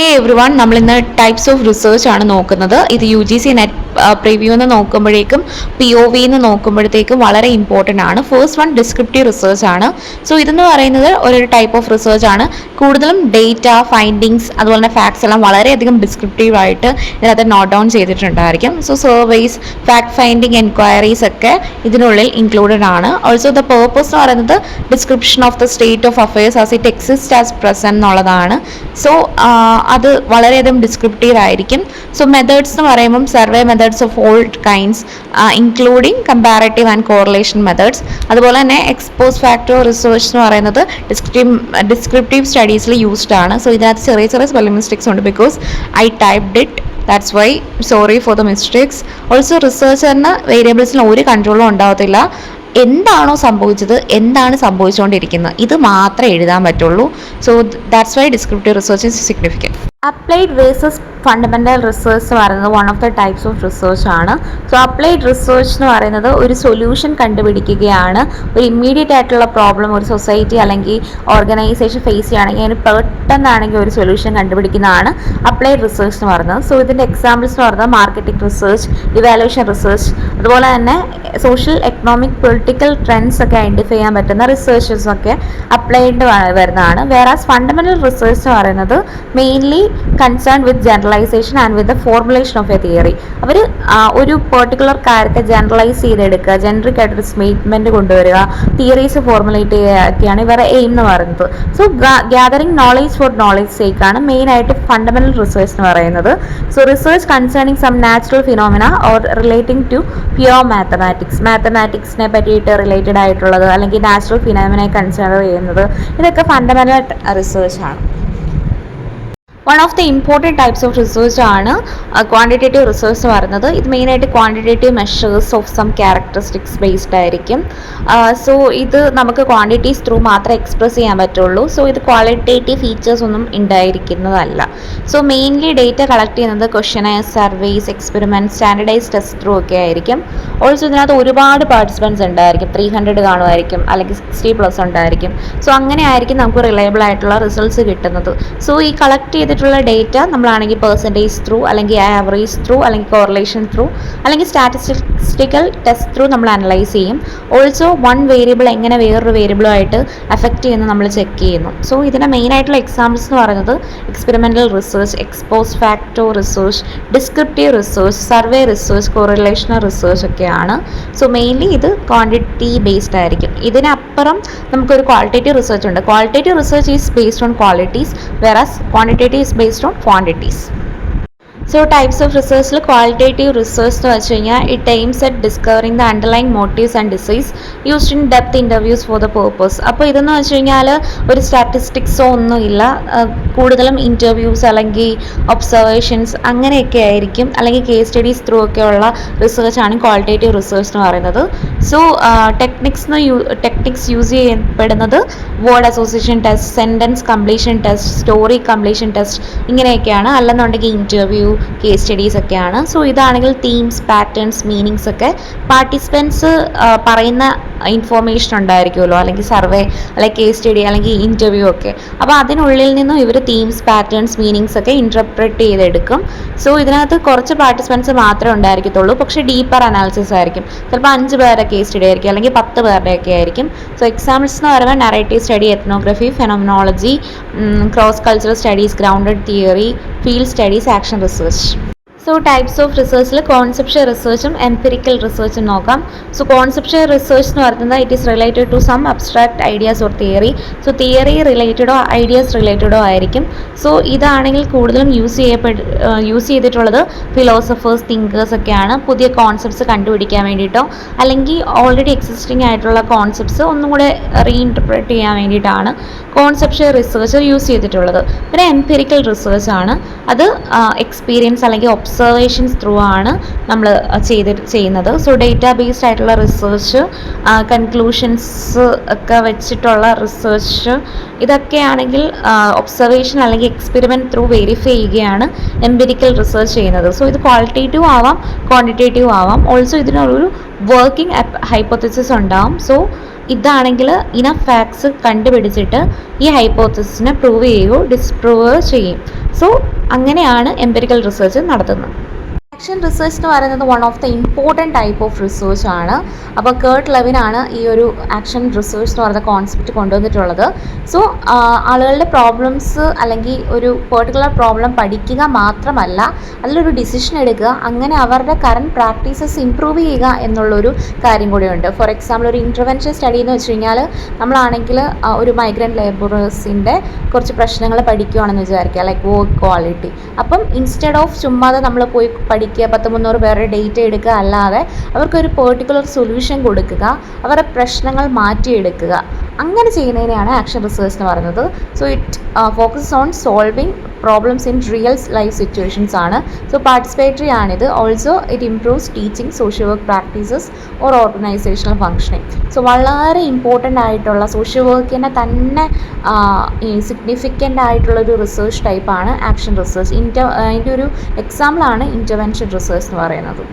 Every one നമ്മൾ ഇന്ന് types of research ആണ് നോക്കുന്നത്. ഇത് U G C net preview എന്ന് നോക്കുമ്പോഴേക്കും പി ഒ വി എന്ന് നോക്കുമ്പോഴത്തേക്കും വളരെ ഇമ്പോർട്ടൻ്റ് ആണ്. ഫസ്റ്റ് വൺ ഡിസ്ക്രിപ്റ്റീവ് റിസർച്ച് ആണ്. സോ ഇതെന്ന് പറയുന്നത് ഒരു ടൈപ്പ് ഓഫ് റിസർച്ച് ആണ്. കൂടുതലും ഡേറ്റ ഫൈൻഡിങ്സ് അതുപോലെ തന്നെ ഫാക്ട്സ് എല്ലാം വളരെയധികം ഡിസ്ക്രിപ്റ്റീവ് ആയിട്ട് ഇതിനകത്ത് നോട്ട് ഡൗൺ ചെയ്തിട്ടുണ്ടായിരിക്കും. So surveys fact finding enquiries ഒക്കെ ഇതിനുള്ളിൽ ഇൻക്ലൂഡഡ് ആണ്. ഓൾസോ ദ പേർപ്പസ് എന്ന് പറയുന്നത് description of the state of affairs as it exist as present എന്നുള്ളതാണ്. സോ അത് വളരെയധികം ഡിസ്ക്രിപ്റ്റീവ് ആയിരിക്കും. സോ മെത്തേഡ്സ് എന്ന് പറയുമ്പം survey methods of all kinds including comparative and correlation methods. അതുപോലെ തന്നെ എക്സ്പോസ് ഫാക്ടർ റിസർച്ച് എന്ന് പറയുന്നത് ഡിസ്ക്രിപ്റ്റീവ് സ്റ്റഡീസിൽ യൂസ്ഡ് ആണ്. സോ ഇതിനകത്ത് ചെറിയ ചെറിയ സ്പെല്ലിംഗ് മിസ്റ്റേക്സ് ഉണ്ട് because I typed it. That's why sorry for the mistakes. Also റിസർച്ചറിന് വേരിയബിൾസിന് ഒരു കൺട്രോളും ഉണ്ടാവത്തില്ല. എന്താണോ സംഭവിച്ചത്, എന്താണ് സംഭവിച്ചുകൊണ്ടിരിക്കുന്നത്, ഇത് മാത്രമേ എഴുതാൻ പറ്റുള്ളൂ. So that's why descriptive research is significant. Applied versus fundamental research എന്ന് പറയുന്നത് one of the types of research ആണ്. സോ അപ്ലൈഡ് റിസർച്ച് എന്ന് പറയുന്നത് ഒരു സൊല്യൂഷൻ കണ്ടുപിടിക്കുകയാണ്. ഒരു ഇമ്മീഡിയറ്റ് ആയിട്ടുള്ള പ്രോബ്ലം ഒരു സൊസൈറ്റി അല്ലെങ്കിൽ ഓർഗനൈസേഷൻ ഫേസ് ചെയ്യുകയാണെങ്കിൽ അതിന് പെട്ടെന്നാണെങ്കിൽ ഒരു സൊല്യൂഷൻ കണ്ടുപിടിക്കുന്നതാണ് അപ്ലൈഡ് റിസർച്ച് എന്ന് പറയുന്നത്. സോ ഇതിൻ്റെ എക്സാമ്പിൾസ് എന്ന് പറയുന്നത് മാർക്കറ്റിംഗ് റിസർച്ച്, ഇവാലുവേഷൻ റിസർച്ച്, അതുപോലെ തന്നെ സോഷ്യൽ എക്കണോമിക് പൊളിറ്റിക്കൽ ട്രെൻഡ്സ് ഒക്കെ ഐഡൻറ്റിഫൈ ചെയ്യാൻ പറ്റുന്ന റിസർച്ചസ് ഒക്കെ അപ്ലൈഡ് വരുന്നതാണ്. വേറാസ് ഫണ്ടമെൻ്റൽ റിസർച്ച് എന്ന് പറയുന്നത് mainly concern with generalisation and with the formulation of a theory. അവർ ഒരു പെർട്ടിക്കുലർ കാര്യത്തെ ജനറലൈസ് ചെയ്തെടുക്കുക, ജനറിക് ആയിട്ടൊരു സ്റ്റേറ്റ്മെൻറ്റ് കൊണ്ടുവരിക, തിയറീസ് ഫോർമുലേറ്റ് ചെയ്യുകയൊക്കെയാണ് ഇവരുടെ എയിം എന്ന് പറയുന്നത്. So gathering knowledge for knowledge സേക്കാണ് മെയിനായിട്ട് ഫണ്ടമെൻ്റൽ റിസർച്ച് എന്ന് പറയുന്നത്. So research concerning some natural phenomena or relating to pure മാത്തമാറ്റിക്സിനെ പറ്റിയിട്ട് റിലേറ്റഡ് ആയിട്ടുള്ളത് അല്ലെങ്കിൽ നാച്ചുറൽ ഫിനോമിനെ കൺസിഡർ ചെയ്യുന്നത്, ഇതൊക്കെ ഫണ്ടമെൻ്റൽ റിസർച്ച് ആണ്. One of the important types of research ആണ് ക്വാണ്ടിറ്റേറ്റീവ് റിസർച്ച് എന്ന് പറയുന്നത്. ഇത് മെയിനായിട്ട് quantitative measures of some characteristics based ആയിരിക്കും. സോ ഇത് നമുക്ക് ക്വാണ്ടിറ്റീസ് ത്രൂ മാത്രമേ എക്സ്പ്രസ് ചെയ്യാൻ പറ്റുള്ളൂ. സോ ഇത് ക്വാളിറ്റേറ്റീവ് ഫീച്ചേഴ്സ് ഒന്നും ഉണ്ടായിരിക്കുന്നതല്ല. സോ മെയിൻലി ഡേറ്റ കളക്ട് ചെയ്യുന്നത് ക്വസ്റ്റ്യനയർ, surveys, experiment, standardise test through ഒക്കെ ആയിരിക്കും. ഓൾസോ ഇതിനകത്ത് ഒരുപാട് പാർട്ടിസിപ്പൻസ് ഉണ്ടായിരിക്കും. 300 കാണുമായിരിക്കും, അല്ലെങ്കിൽ 60+ ഉണ്ടായിരിക്കും. സോ അങ്ങനെ ആയിരിക്കും നമുക്ക് റിലയബിൾ ആയിട്ടുള്ള റിസൾട്ട്സ് കിട്ടുന്നത്. സോ ഈ കളക്ട് ചെയ്തിട്ടുള്ള ഡേറ്റ നമ്മളാണെങ്കിൽ പെർസെൻറ്റേജ് ത്രൂ, അല്ലെങ്കിൽ ആവറേജ് ത്രൂ, അല്ലെങ്കിൽ കോറിലേഷൻ ത്രൂ, അല്ലെങ്കിൽ സ്റ്റാറ്റിസ്റ്റിക്കൽ ടെസ്റ്റ് ത്രൂ നമ്മൾ അനലൈസ് ചെയ്യും. ഓൾസോ വൺ വേരിയബിൾ എങ്ങനെ വേറൊരു വേരിയബിളുമായിട്ട് അഫക്റ്റ് ചെയ്യുന്നു നമ്മൾ ചെക്ക് ചെയ്യുന്നു. സോ ഇതിൻ്റെ മെയിൻ ആയിട്ടുള്ള എക്സാമ്പിൾസ് എന്ന് പറയുന്നത് experimental research, ex post facto research, descriptive research, survey research, correlational research ഒക്കെയാണ്. സോ മെയിൻലി ഇത് ക്വാണ്ടിറ്റി ബേസ്ഡ് ആയിരിക്കും. ഇതിനപ്പുറം നമുക്കൊരു ക്വാളിറ്റേറ്റീവ് റിസർച്ച് ഉണ്ട്. Qualitative research is based on qualities, whereas quantitative is based on quantities. So types of റിസർച്ചിൽ qualitative research എന്ന് വെച്ച് കഴിഞ്ഞാൽ it aims at discovering the underlying motives and desires used in depth interviews for the purpose. അപ്പോൾ ഇതെന്ന് വെച്ച് കഴിഞ്ഞാൽ ഒരു സ്റ്റാറ്റിസ്റ്റിക്സോ ഒന്നുമില്ല, കൂടുതലും ഇൻ്റർവ്യൂസ് അല്ലെങ്കിൽ ഒബ്സർവേഷൻസ് അങ്ങനെയൊക്കെ ആയിരിക്കും, അല്ലെങ്കിൽ കേസ് സ്റ്റഡീസ് ത്രൂ ഒക്കെ ഉള്ള റിസർച്ചാണ് ക്വാളിറ്റേറ്റീവ് റിസർച്ച് എന്ന് പറയുന്നത്. സോ ടെക്നിക്സ് യൂസ് ചെയ്യപ്പെടുന്നത് word association test, sentence completion test, story completion test, ഇങ്ങനെയൊക്കെയാണ്. അല്ലെന്നുണ്ടെങ്കിൽ ഇൻ്റർവ്യൂ, കേസ് സ്റ്റഡീസ് ഒക്കെയാണ്. സോ ഇതാണെങ്കിൽ തീംസ്, പാറ്റേൺസ്, മീനിങ്സ് ഒക്കെ പാർട്ടിസിപ്പൻസ് പറയുന്ന ഇൻഫോർമേഷൻ ഉണ്ടായിരിക്കുമല്ലോ, അല്ലെങ്കിൽ സർവേ, അല്ലെങ്കിൽ കേസ് സ്റ്റഡി, അല്ലെങ്കിൽ ഇൻ്റർവ്യൂ ഒക്കെ. അപ്പോൾ അതിനുള്ളിൽ നിന്നും ഇവർ തീംസ്, പാറ്റേൺസ്, മീനിങ്സ് ഒക്കെ ഇൻ്റർപ്രറ്റ് ചെയ്തെടുക്കും. സോ ഇതിനകത്ത് കുറച്ച് പാർട്ടിസിപ്പൻസ് മാത്രമേ ഉണ്ടായിരിക്കത്തുള്ളൂ, പക്ഷേ ഡീപ്പർ അനാലിസിസ് ആയിരിക്കും. ചിലപ്പോൾ 5 പേരുടെ കേസ് സ്റ്റഡി ആയിരിക്കും, അല്ലെങ്കിൽ 10 പേരുടെ ഒക്കെ ആയിരിക്കും. സോ എക്സാമ്പിൾസ് എന്ന് പറയുമ്പോൾ narrative study, ethnography, phenomenology, cross cultural studies, grounded theory, field studies, action research. So types of റിസർച്ചിൽ കോൺസെപ്ഷ്യൽ റിസർച്ചും എംപിരിക്കൽ റിസർച്ചും നോക്കാം. സോ കോൺസെപ്ഷ്യൽ റിസർച്ച് എന്ന് പറയുന്നത് it is related to some abstract ideas or theory. So theory റിലേറ്റഡോ ideas റിലേറ്റഡോ ആയിരിക്കും. So ഇതാണെങ്കിൽ കൂടുതലും യൂസ് ചെയ്തിട്ടുള്ളത് ഫിലോസഫേഴ്സ്, തിങ്കേഴ്സ് ഒക്കെയാണ്, പുതിയ കോൺസെപ്റ്റ്സ് കണ്ടുപിടിക്കാൻ വേണ്ടിയിട്ടോ അല്ലെങ്കിൽ ഓൾറെഡി എക്സിസ്റ്റിംഗ് ആയിട്ടുള്ള കോൺസെപ്റ്റ്സ് ഒന്നും കൂടെ റീഇൻറ്റർപ്രറ്റ് ചെയ്യാൻ വേണ്ടിയിട്ടാണ് കോൺസെപ്ഷ്യൽ റിസർച്ച് യൂസ് ചെയ്തിട്ടുള്ളത്. പിന്നെ എംപിരിക്കൽ റിസർച്ച് ആണ്, അത് എക്സ്പീരിയൻസ് അല്ലെങ്കിൽ ഒബ്സർവേഷൻസ് ത്രൂ ആണ് നമ്മൾ ചെയ്യുന്നത്. സോ ഡേറ്റാ ബേസ്ഡ് ആയിട്ടുള്ള റിസർച്ച്, കൺക്ലൂഷൻസ് ഒക്കെ വെച്ചിട്ടുള്ള റിസർച്ച്, ഇതൊക്കെയാണെങ്കിൽ ഒബ്സർവേഷൻ അല്ലെങ്കിൽ എക്സ്പെരിമെൻറ്റ് ത്രൂ വെരിഫൈ ചെയ്യുകയാണ് എംപിരിക്കൽ റിസർച്ച് ചെയ്യുന്നത്. സോ ഇത് ക്വാളിറ്റേറ്റീവ് ആവാം, ക്വാണ്ടിറ്റേറ്റീവ് ആവാം. ഓൾസോ ഇതിനൊരു വർക്കിംഗ് ഹൈപ്പോത്തസിസ് ഉണ്ടാവും. സോ ഇതാണെങ്കിൽ ഇനഫ് ഫാക്ട്സ് കണ്ടുപിടിച്ചിട്ട് ഈ ഹൈപ്പോത്തസിസിനെ പ്രൂവ് ചെയ്യുകയോ ഡിസ്പ്രൂവ് ചെയ്യും. സോ അങ്ങനെയാണ് എംപിരിക്കൽ റിസർച്ച് നടത്തുന്നത്. ആക്ഷൻ റിസർച്ച് എന്ന് പറയുന്നത് one of the important type of research ആണ്. അപ്പോൾ കേർട്ട് ലെവിനാണ് ഈ ഒരു ആക്ഷൻ റിസർച്ച് എന്ന് പറയുന്ന കോൺസെപ്റ്റ് കൊണ്ടുവന്നിട്ടുള്ളത്. സോ ആളുകളുടെ പ്രോബ്ലംസ് അല്ലെങ്കിൽ ഒരു പെർട്ടിക്കുലർ പ്രോബ്ലം പഠിക്കുക മാത്രമല്ല, അതിലൊരു ഡിസിഷൻ എടുക്കുക, അങ്ങനെ അവരുടെ കറൻറ്റ് പ്രാക്ടീസസ് ഇമ്പ്രൂവ് ചെയ്യുക എന്നുള്ളൊരു കാര്യം കൂടിയുണ്ട്. ഫോർ എക്സാമ്പിൾ ഒരു ഇൻ്റർവെൻഷൻ സ്റ്റഡി എന്ന് വെച്ച് കഴിഞ്ഞാൽ നമ്മളാണെങ്കിൽ ഒരു മൈഗ്രൻ്റ് ലേബറേഴ്സിൻ്റെ കുറച്ച് പ്രശ്നങ്ങൾ പഠിക്കുകയാണെന്ന് വിചാരിക്കുക, ലൈക്ക് വർക്ക് ക്വാളിറ്റി. അപ്പം ഇൻസ്റ്റെഡ് ഓഫ് ചുമ്മാതെ നമ്മൾ പോയി പഠിക്കുക 10-300 പേരുടെ ഡേറ്റ എടുക്കുക അല്ലാതെ അവർക്കൊരു പെർട്ടിക്കുലർ സൊല്യൂഷൻ കൊടുക്കുക, അവരുടെ പ്രശ്നങ്ങൾ മാറ്റിയെടുക്കുക, അങ്ങനെ ചെയ്യുന്നതിനെയാണ് ആക്ഷൻ റിസർച്ച് എന്ന് പറയുന്നത്. So it focus on solving problems in real life situations ആണ്. സോ പാർട്ടിസിപ്പേറ്ററി ആണിത്. Also it improves teaching, social work practices or organisational functioning. So വളരെ ഇമ്പോർട്ടൻ്റ് ആയിട്ടുള്ള സോഷ്യൽ വർക്കിനെ തന്നെ സിഗ്നിഫിക്കൻ്റ് ആയിട്ടുള്ളൊരു റിസർച്ച് ടൈപ്പാണ് ആക്ഷൻ റിസർച്ച്. അതിൻ്റെ ഒരു എക്സാമ്പിളാണ് ഇൻ്റർവെൻഷൻ റിസർച്ച് എന്ന് പറയുന്നത്.